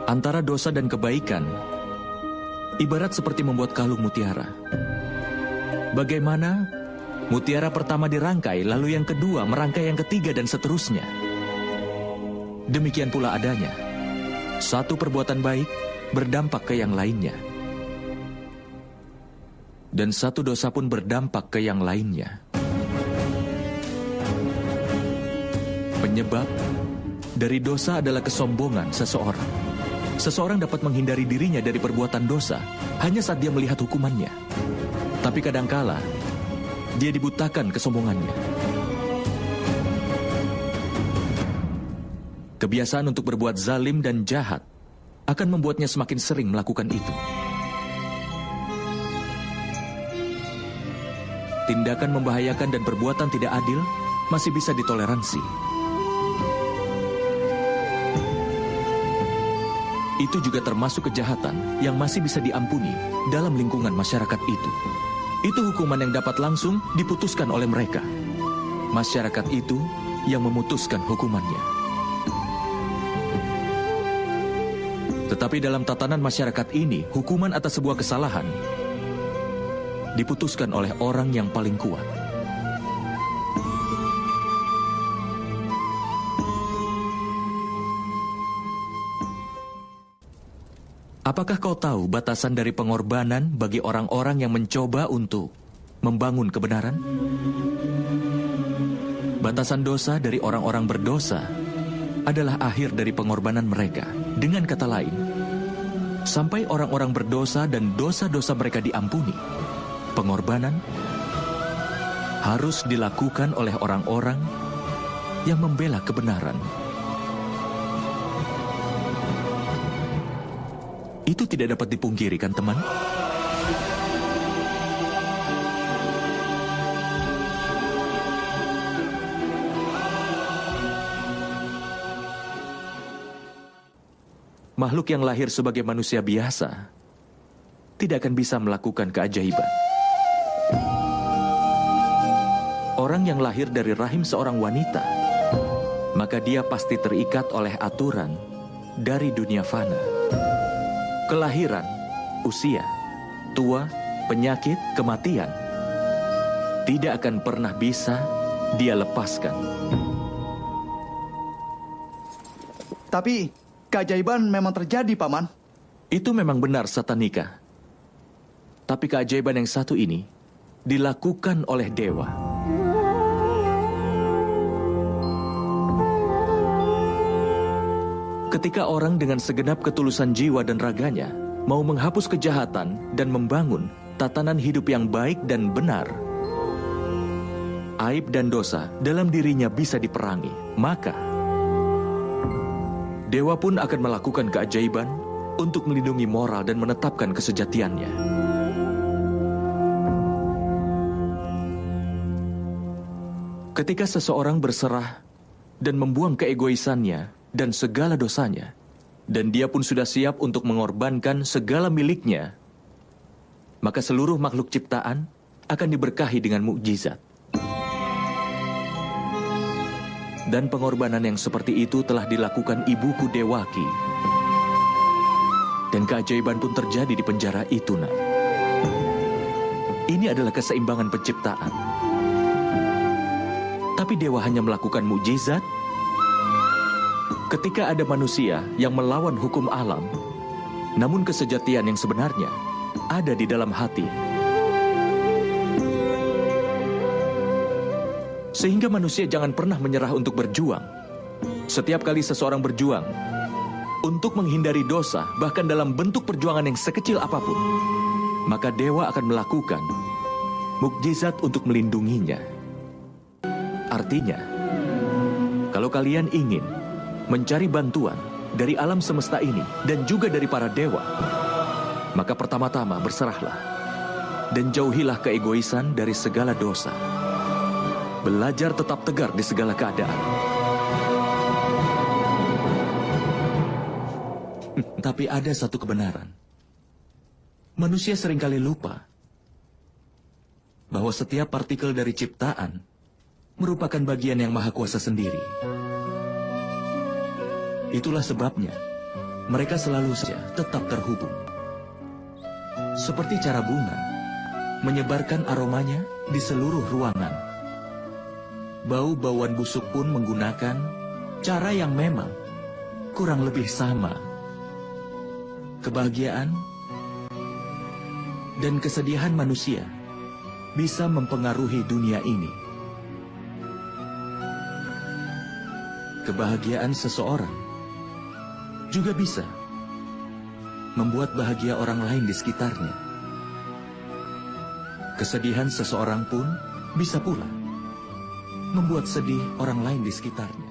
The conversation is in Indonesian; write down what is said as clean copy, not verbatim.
Antara dosa dan kebaikan, ibarat seperti membuat kalung mutiara. Bagaimana mutiara pertama dirangkai, lalu yang kedua merangkai yang ketiga dan seterusnya. Demikian pula adanya. Satu perbuatan baik berdampak ke yang lainnya. Dan satu dosa pun berdampak ke yang lainnya. Penyebab dari dosa adalah kesombongan seseorang. Seseorang dapat menghindari dirinya dari perbuatan dosa hanya saat dia melihat hukumannya. Tapi kadangkala dia dibutakan kesombongannya. Kebiasaan untuk berbuat zalim dan jahat akan membuatnya semakin sering melakukan itu. Tindakan membahayakan dan perbuatan tidak adil masih bisa ditoleransi. Itu juga termasuk kejahatan yang masih bisa diampuni dalam lingkungan masyarakat itu. Itu hukuman yang dapat langsung diputuskan oleh mereka. Masyarakat itu yang memutuskan hukumannya. Tetapi dalam tatanan masyarakat ini, hukuman atas sebuah kesalahan diputuskan oleh orang yang paling kuat. Apakah kau tahu batasan dari pengorbanan bagi orang-orang yang mencoba untuk membangun kebenaran? Batasan dosa dari orang-orang berdosa adalah akhir dari pengorbanan mereka. Dengan kata lain, sampai orang-orang berdosa dan dosa-dosa mereka diampuni, pengorbanan harus dilakukan oleh orang-orang yang membela kebenaran. Itu tidak dapat dipungkiri, kan, teman? Makhluk yang lahir sebagai manusia biasa tidak akan bisa melakukan keajaiban. Orang yang lahir dari rahim seorang wanita, maka dia pasti terikat oleh aturan dari dunia fana. Kelahiran, usia, tua, penyakit, kematian tidak akan pernah bisa dia lepaskan. Tapi keajaiban memang terjadi, Paman. Itu memang benar, Satanika. Tapi keajaiban yang satu ini dilakukan oleh dewa. Ketika orang dengan segenap ketulusan jiwa dan raganya mau menghapus kejahatan dan membangun tatanan hidup yang baik dan benar, aib dan dosa dalam dirinya bisa diperangi. Maka dewa pun akan melakukan keajaiban untuk melindungi moral dan menetapkan kesejatiannya. Ketika seseorang berserah dan membuang keegoisannya dan segala dosanya, dan dia pun sudah siap untuk mengorbankan segala miliknya, maka seluruh makhluk ciptaan akan diberkahi dengan mukjizat. Dan pengorbanan yang seperti itu telah dilakukan ibuku Dewaki. Dan keajaiban pun terjadi di penjara itu, nak. Ini adalah keseimbangan penciptaan. Tapi dewa hanya melakukan mukjizat ketika ada manusia yang melawan hukum alam, namun kesejatian yang sebenarnya ada di dalam hati. Sehingga manusia jangan pernah menyerah untuk berjuang. Setiap kali seseorang berjuang untuk menghindari dosa, bahkan dalam bentuk perjuangan yang sekecil apapun, maka dewa akan melakukan mukjizat untuk melindunginya. Artinya, kalau kalian ingin mencari bantuan dari alam semesta ini dan juga dari para dewa, maka pertama-tama berserahlah dan jauhilah keegoisan dari segala dosa. Belajar tetap tegar di segala keadaan. Tapi ada satu kebenaran. Manusia seringkali lupa bahwa setiap partikel dari ciptaan merupakan bagian yang maha kuasa sendiri. Itulah sebabnya mereka selalu saja tetap terhubung. Seperti cara bunga menyebarkan aromanya di seluruh ruangan. Bau-bauan busuk pun menggunakan cara yang memang kurang lebih sama. Kebahagiaan dan kesedihan manusia bisa mempengaruhi dunia ini. Kebahagiaan seseorang juga bisa membuat bahagia orang lain di sekitarnya. Kesedihan seseorang pun bisa pula membuat sedih orang lain di sekitarnya.